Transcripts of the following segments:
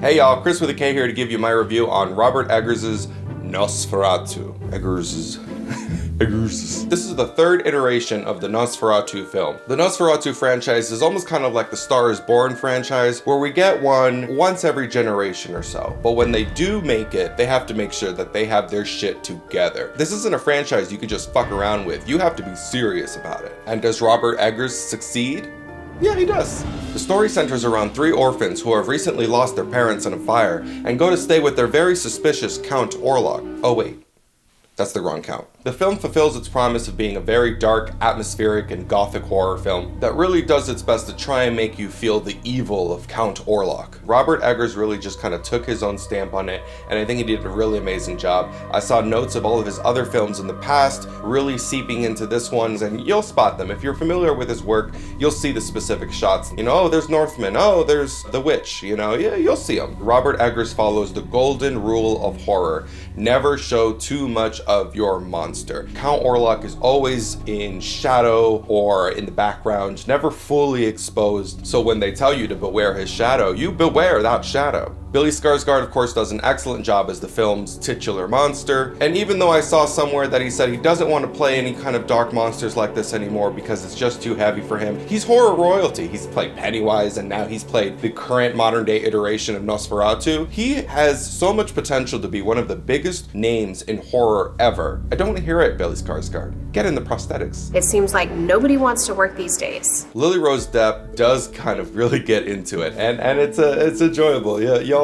Hey y'all, Chris with a K here to give you my review on Robert Eggers' Nosferatu. This is the third iteration of the Nosferatu film. The Nosferatu franchise is almost kind of like the Star is Born franchise, where we get one once every generation or so. But when they do make it, they have to make sure that they have their shit together. This isn't a franchise you can just fuck around with. You have to be serious about it. And does Robert Eggers succeed? Yeah, he does. The story centers around three orphans who have recently lost their parents in a fire and go to stay with their very suspicious Count Orlok. Oh wait, that's the wrong count. The film fulfills its promise of being a very dark, atmospheric, and gothic horror film that really does its best to try and make you feel the evil of Count Orlok. Robert Eggers really just kind of took his own stamp on it, and I think he did a really amazing job. I saw notes of all of his other films in the past really seeping into this one, and you'll spot them. If you're familiar with his work, you'll see the specific shots. You know, oh, there's Northman, oh, there's The Witch, you know, yeah, you'll see them. Robert Eggers follows the golden rule of horror. Never show too much of your monster. Count Orlok is always in shadow or in the background, never fully exposed. So when they tell you to beware his shadow, you beware that shadow. Billy Skarsgård, of course, does an excellent job as the film's titular monster. And even though I saw somewhere that he said he doesn't want to play any kind of dark monsters like this anymore because it's just too heavy for him, he's horror royalty. He's played Pennywise, and now he's played the current modern day iteration of Nosferatu. He has so much potential to be one of the biggest names in horror ever. I don't want to hear it, Billy Skarsgård. Get in the prosthetics. It seems like nobody wants to work these days. Lily Rose Depp does kind of really get into it, and it's enjoyable. Yeah, you'll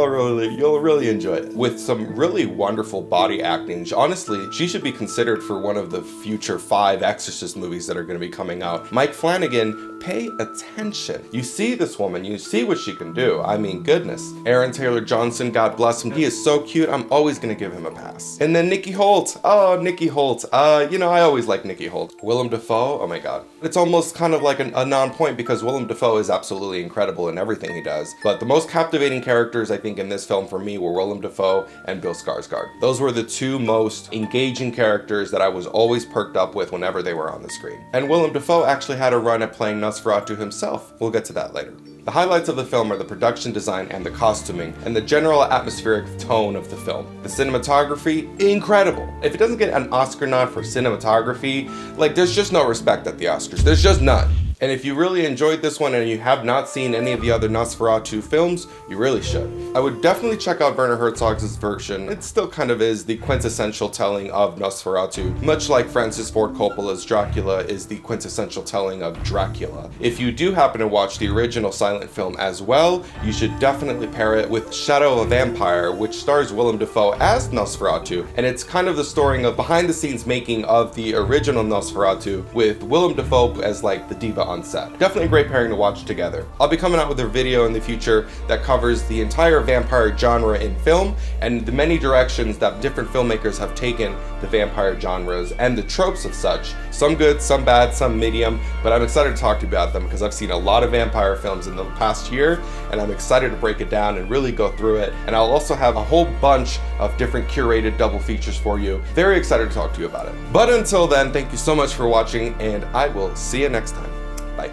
really enjoy it. With some really wonderful body acting. Honestly, she should be considered for one of the future 5 Exorcist movies that are going to be coming out. Mike Flanagan, pay attention. You see this woman, you see what she can do. I mean, goodness. Aaron Taylor Johnson, God bless him. He is so cute. I'm always going to give him a pass. And then Nikki Holt. Oh, Nikki Holt. You know, I always like Nikki Holt. Willem Dafoe. Oh my God. It's almost kind of like a non-point because Willem Dafoe is absolutely incredible in everything he does. But the most captivating characters, I think, in this film for me were Willem Dafoe and Bill Skarsgård. Those were the two most engaging characters that I was always perked up with whenever they were on the screen. And Willem Dafoe actually had a run at playing Nosferatu himself. We'll get to that later. The highlights of the film are the production design and the costuming, and the general atmospheric tone of the film. The cinematography, incredible. If it doesn't get an Oscar nod for cinematography, like, there's just no respect at the Oscars. There's just none. And if you really enjoyed this one and you have not seen any of the other Nosferatu films, you really should. I would definitely check out Werner Herzog's version. It still kind of is the quintessential telling of Nosferatu, much like Francis Ford Coppola's Dracula is the quintessential telling of Dracula. If you do happen to watch the original silent film as well, you should definitely pair it with Shadow of a Vampire, which stars Willem Dafoe as Nosferatu, and it's kind of the story of behind the scenes making of the original Nosferatu with Willem Dafoe as like the diva on set. Definitely a great pairing to watch together. I'll be coming out with a video in the future that covers the entire vampire genre in film and the many directions that different filmmakers have taken the vampire genres and the tropes of such. Some good, some bad, some medium, but I'm excited to talk to you about them because I've seen a lot of vampire films in the past year and I'm excited to break it down and really go through it. And I'll also have a whole bunch of different curated double features for you. Very excited to talk to you about it. But until then, thank you so much for watching and I will see you next time. Bye.